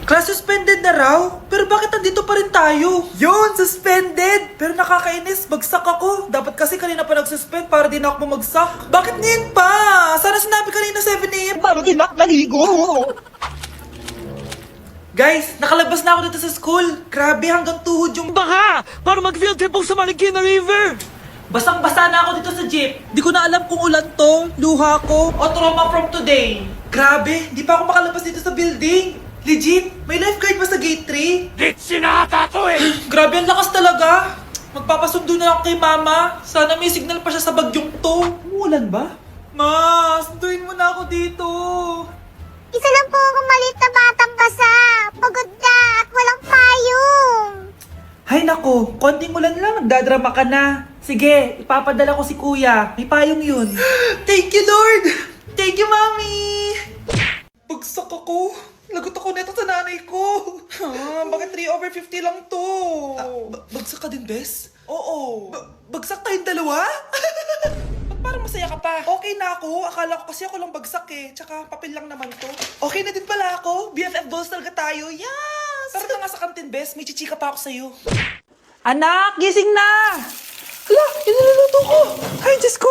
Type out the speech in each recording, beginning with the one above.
Class suspended na raw? Pero bakit nandito pa rin tayo? Yun, suspended! Pero nakakainis, bagsak ako. Dapat kasi kanina pa nag-suspend para din ako bumagsak. Bakit ngayon pa? Sana sinabi kanina 7 AM. Paano din ako naligo? Guys, nakalabas na ako dito sa school. Grabe, hanggang tuhod yung... Baka! Para mag-field trip ako sa Marikina River! Basang-basa na ako dito sa jeep. Di ko na alam kung ulan to, luha ko, o trauma from today. Grabe, di pa ako makalabas dito sa building. Legit, may lifeguard ba sa gate 3? Ditch sinata to eh! Grabe, ang lakas talaga. Magpapasundo na ako kay mama. Sana may signal pa siya sa bagyong to. Umuulan ba? Ma, sunduin mo na ako dito. Isa lang po akong maliit na batang basa. Pagod na at walang payong. Hay nako, konting ulan lang, nagdadrama ka na. Sige, ipapadala ko si kuya. May payong yun. Thank you, Lord! Thank you, Mami! Bagsak ako. Lagot ako neto sa nanay ko. Bakit 3/50 lang to? Bagsak ka din, Bes? Oo. Bagsak tayong dalawa? Ba't parang masaya ka pa? Okay na ako. Akala ko kasi ako lang bagsak eh. Tsaka papel lang naman to. Okay na din pala ako. BFF goals talaga tayo. Yes! Tara na nga sa kantin, Bes. May chichika pa ako sa'yo. Anak, gising na! Hala, iniluluto ko! Ay, Diyos ko!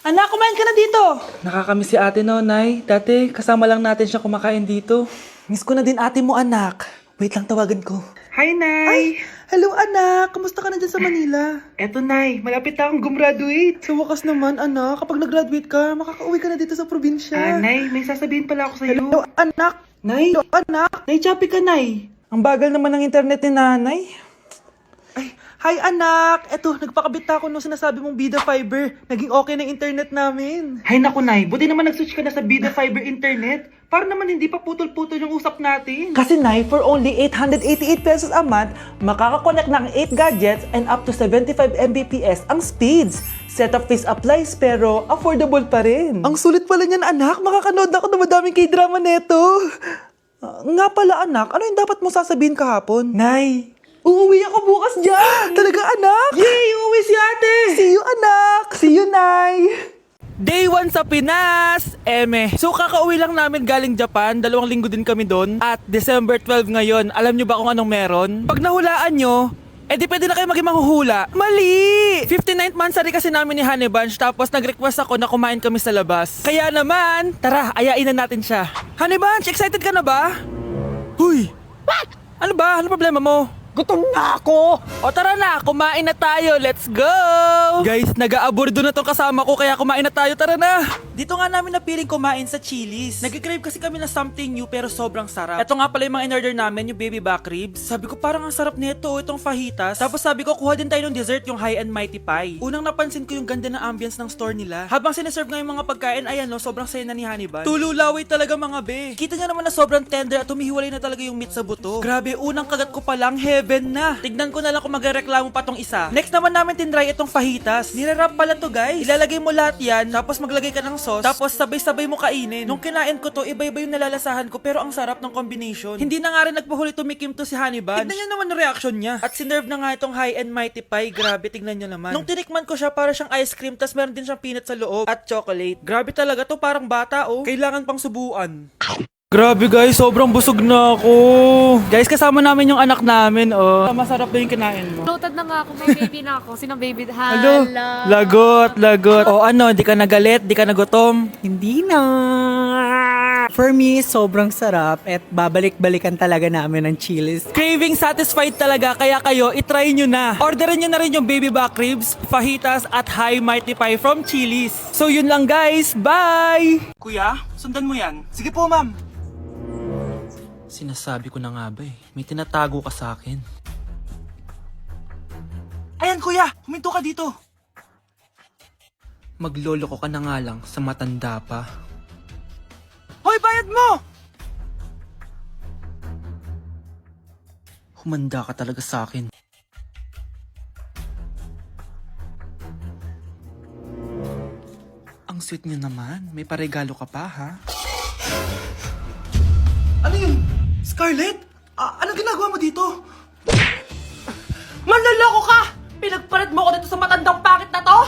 Anak, kumain ka na dito! Nakakamiss si ate no, Nay. Dati, kasama lang natin siya kumakain dito. Miss ko na din ate mo, anak. Wait lang, tawagan ko. Hi, Nay! Ay, hello, anak! Kamusta ka na dyan sa Manila? Eto, Nay. Malapit na akong gumraduate. Sa wakas naman, anak. Kapag nag-graduate ka, makaka-uwi ka na dito sa probinsya. Nay, may sasabihin pala ako sa'yo. Hello, anak! Nay! Hello, anak! Nay, choppy ka, Nay! Ang bagal naman ng internet ni nanay. Ay, hi anak! Eto, nagpakabit na ako nung sinasabi mong Bida Fiber. Naging okay na internet namin. Hay naku, Nay. Buti naman nag-switch ka na sa Bida Fiber internet. Para naman hindi pa putol-putol yung usap natin. Kasi, Nay, for only 888 pesos a month, makakakonect ng 8 gadgets and up to 75 Mbps ang speeds. Setup fees applies pero affordable pa rin. Ang sulit pala niyan, anak. Makakanood ako ng madaming K-drama neto. Nga pala, anak. Ano yung dapat mo sasabihin kahapon? Nay, uuwi ako bukas dyan! Talaga, anak? Yay! Uuwi si ate! See you, anak! See you, Nay! Day 1 sa Pinas! Eme. So, kakauwi lang namin galing Japan. 2 linggo din kami doon. At December 12 ngayon. Alam nyo ba kung anong meron? Pag nahulaan nyo, di pwede na kayo maging manghuhula. Mali! 59th monthsary kasi namin ni Honey Bunch. Tapos nag-request ako na kumain kami sa labas. Kaya naman, tara, ayain na natin siya. Honey Bunch, excited ka na ba? Huy! What? Ano ba? Ano problema mo? Gutom na ako! O tara na, kumain na tayo. Let's go! Guys, nag-aabordo na tong kasama ko kaya kumain na tayo. Tara na! Dito nga namin napiling kumain sa Chili's. Nag-crave kasi kami na something new pero sobrang sarap. Ito nga pala yung mga in-order namin, yung baby back ribs. Sabi ko parang ang sarap nito, itong fajitas. Tapos sabi ko kuha din tayo ng dessert, yung high and mighty pie. Unang napansin ko yung ganda ng ambience ng store nila. Habang sineserve nga yung mga pagkain, ayan no, sobrang saya na ni Honey Bun. Tululaway talaga mga be. Kita niya naman na sobrang tender at humihiwalay na talaga yung meat sa buto. Grabe, unang kagat ko pa lang, heaven na. Tignan ko na lang kung magreklamo pa tong isa. Next naman namin tinry itong fajitas. Nirarap pala to guys. Ilalagay mo lahat yan, tapos maglagay ka ng sauce, tapos sabay-sabay mo kainin. Nung kinain ko to, iba-iba yung nalalasahan ko pero ang sarap ng combination. Hindi na nga rin nagpahuli tumikim to si Honey Bunch. Tignan niyo naman yung reaction niya. At sinerve na nga itong high and mighty pie. Grabe, tignan niyo naman. Nung tinikman ko siya, para siyang ice cream, tas meron din siyang peanut sa loob at chocolate. Grabe talaga to, parang bata oh. Kailangan pang subuan. Grabe guys, sobrang busog na ako. Guys, kasama namin yung anak namin, oh. Masarap ba yung kinain mo? Loaded na nga ako, may baby na ako. Sino baby? Hello? Hala. Lagot. O ano, di ka nagalit, di ka nagutom? Hindi na. For me, sobrang sarap at babalik-balikan talaga namin ng Chili's. Craving satisfied talaga, kaya kayo, itry nyo na. Orderin nyo na rin yung baby back ribs, fajitas at high mighty pie from Chili's. So yun lang guys, bye! Kuya, sundan mo yan. Sige po ma'am. Sinasabi ko na nga ba eh, may tinatago ka sa akin. Ayan kuya, huminto ka dito. Magloloko ka na nga lang sa matanda pa. Hoy, bayad mo! Humanda ka talaga sa akin. Ang sweet niyo naman, may paregalo ka pa ha? Ano yun? Scarlett? Anong ginagawa mo dito? Manloloko ka! Pinagpalit mo ko dito sa matandang pangit na to?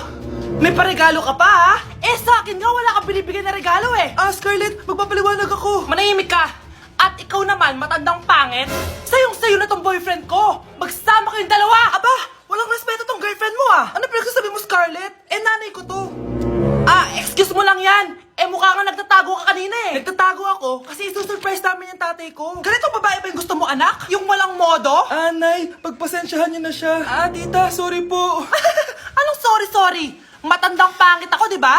May paregalo ka pa ha? Sa akin nga wala kang binibigyan na regalo eh! Scarlett, magpapaliwanag ako! Manahimik ka! At ikaw naman, matandang pangit. Sayong-sayo na tong boyfriend ko. Magsama kayong dalawa. Aba, walang respeto tong girlfriend mo ah. Ano pinagsasabi mo, Scarlett? Nanay ko to. Excuse mo lang yan. Mukha nga nagtatago ka kanina eh. Nagtatago ako kasi isusurprise namin yung tatay ko. Ganitong babae ba yung gusto mo, anak? Yung walang modo? Nay, pagpasensyahan niyo na siya. Tita, sorry po. Anong sorry? Matandang pangit ako, di ba?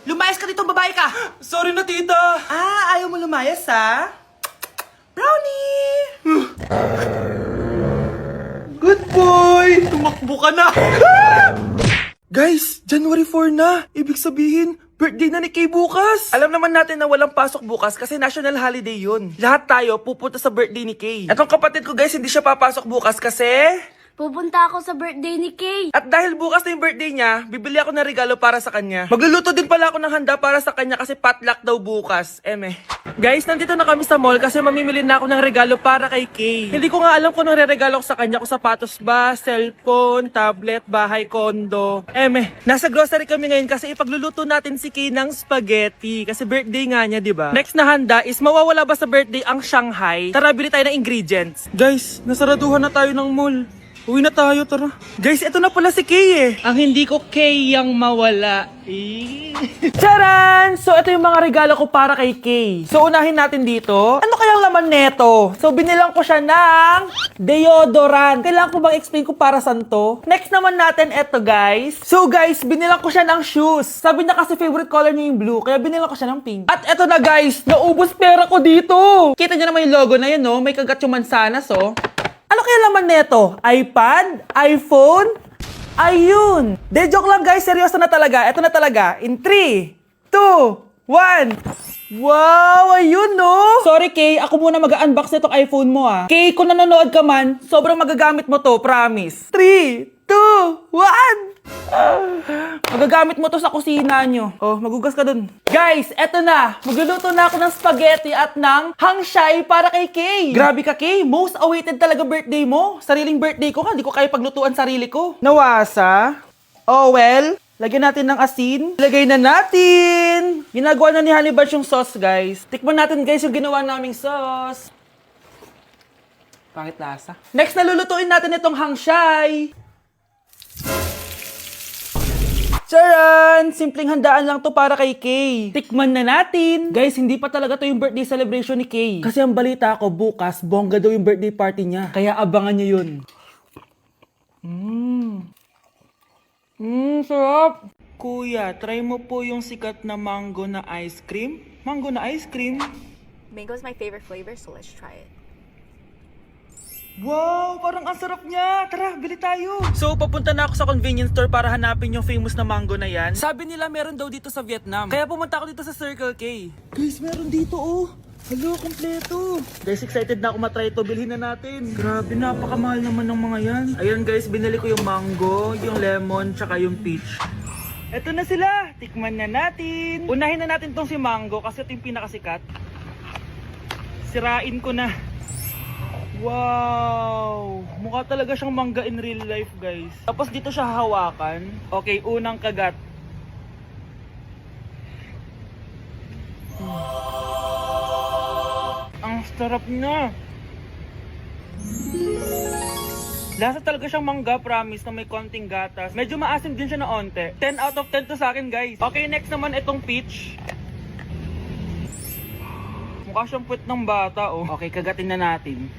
Lumayas ka dito, babae ka. Sorry na, tita. Ayaw mo lumayas, ha? Brownie! Good boy! Tumakbo ka na! Guys, January 4 na. Ibig sabihin, birthday na ni Kay bukas. Alam naman natin na walang pasok bukas kasi national holiday yun. Lahat tayo pupunta sa birthday ni Kay. Etong kapatid ko guys, hindi siya papasok bukas kasi... Pupunta ako sa birthday ni Kay. At dahil bukas na yung birthday niya, bibili ako ng regalo para sa kanya. Magluluto din pala ako ng handa para sa kanya kasi potluck daw bukas. Guys, nandito na kami sa mall kasi mamimili na ako ng regalo para kay Kay. Hindi ko nga alam kung anong regalo ko sa kanya. Kung sapatos ba, cellphone, tablet, bahay, kondo. Nasa grocery kami ngayon kasi ipagluluto natin si Kay ng spaghetti. Kasi birthday nga niya, di ba? Next na handa is mawawala ba sa birthday ang Shanghai? Tara, bili tayo ng ingredients. Guys, nasaraduhan na tayo ng mall. Uwi na tayo, tara. Guys, ito na pala si Kay eh. Ang hindi ko kayang mawala. Charan! So, ito yung mga regalo ko para kay Kay. So, unahin natin dito. Ano kayang laman neto? So, binilang ko siya ng deodorant. Kailangan ko bang explain ko para saan to? Next naman natin ito, guys. So, guys, binilang ko siya ng shoes. Sabi na kasi favorite color niya yung blue, kaya binilang ko siya ng pink. At ito na, guys. Naubos pera ko dito. Kita niyo naman yung logo na yun, no? May kagat yung mansanas, oh. Ano kaya laman neto? iPad? iPhone? Ayun! De, joke lang guys, seryoso na talaga. Ito na talaga. In 3, 2, 1. Wow! Ayun no! Sorry Kay, ako muna mag-unbox nitong iPhone mo ah. Kay, kung nanonood ka man, sobrang magagamit mo to, promise. 3, 2, 1! Magagamit mo to sa kusina nyo. Oh, magugas ka dun. Guys, eto na. Magluluto na ako ng spaghetti at ng hangshai para kay Kay. Grabe ka, Kay. Most awaited talaga birthday mo. Sariling birthday ko ka. Hindi ko kaya paglutuan sarili ko. Nawasa. Oh, well. Lagyan natin ng asin. Lagay na natin. Ginagawa na ni Honey Bunch yung sauce, guys. Tikman natin, guys, yung ginawa naming sauce. Pangit lasa. Next, nalulutuin natin itong hangshai. Charan! Simpleng handaan lang to para kay Kay. Tikman na natin. Guys, hindi pa talaga to yung birthday celebration ni Kay. Kasi ang balita ko, bukas, bongga daw yung birthday party niya. Kaya abangan niyo yun. Sarap! Kuya, try mo po yung sikat na mango na ice cream. Mango na ice cream? Mango is my favorite flavor, so let's try it. Wow, parang ang sarap niya. Tara, bili tayo. So, papunta na ako sa convenience store para hanapin yung famous na mango na yan. Sabi nila meron daw dito sa Vietnam. Kaya pumunta ako dito sa Circle K. Guys, meron dito oh. Hello, kompleto. Guys, excited na ako matry ito. Bilhin na natin. Grabe, napakamahal naman ng mga yan. Ayun guys, binili ko yung mango, yung lemon, tsaka yung peach. Eto na sila. Tikman na natin. Unahin na natin tong si mango kasi ito yung pinakasikat. Sirain ko na. Wow! Mukha talaga siyang mangga in real life, guys. Tapos dito siya hahawakan. Okay, unang kagat. Ang sarap niya. Lasa talaga siyang mangga, promise, na may konting gatas. Medyo maasim din siya na onte. 10 out of 10 to sa akin, guys. Okay, next naman itong peach. Mukha siyang puwet ng bata, oh. Okay, kagatin na natin.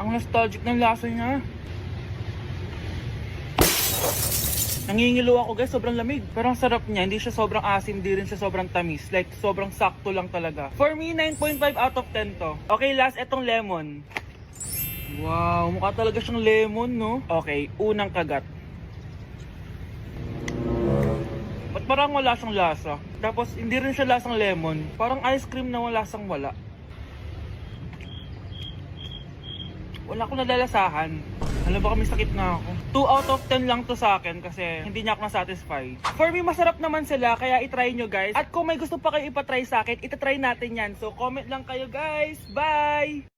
Ang nostalgic ng lasa niya. Nangingilo ako guys, sobrang lamig. Pero ang sarap niya, hindi siya sobrang asim, hindi rin siya sobrang tamis. Like, sobrang sakto lang talaga. For me, 9.5 out of 10 to. Okay, last, etong lemon. Wow, mukha talaga siyang lemon, no? Okay, unang kagat. Ba't parang wala siyang lasa? Tapos, hindi rin siya lasang lemon. Parang ice cream na wala lasang wala. Wala akong nadalasahan. Alam ba kami sakit na ako. 2 out of 10 lang to sa akin kasi hindi niya ako na-satisfy. For me, masarap naman sila kaya itry nyo guys. At kung may gusto pa kayo ipatry sa akin, itatry natin yan. So comment lang kayo guys. Bye!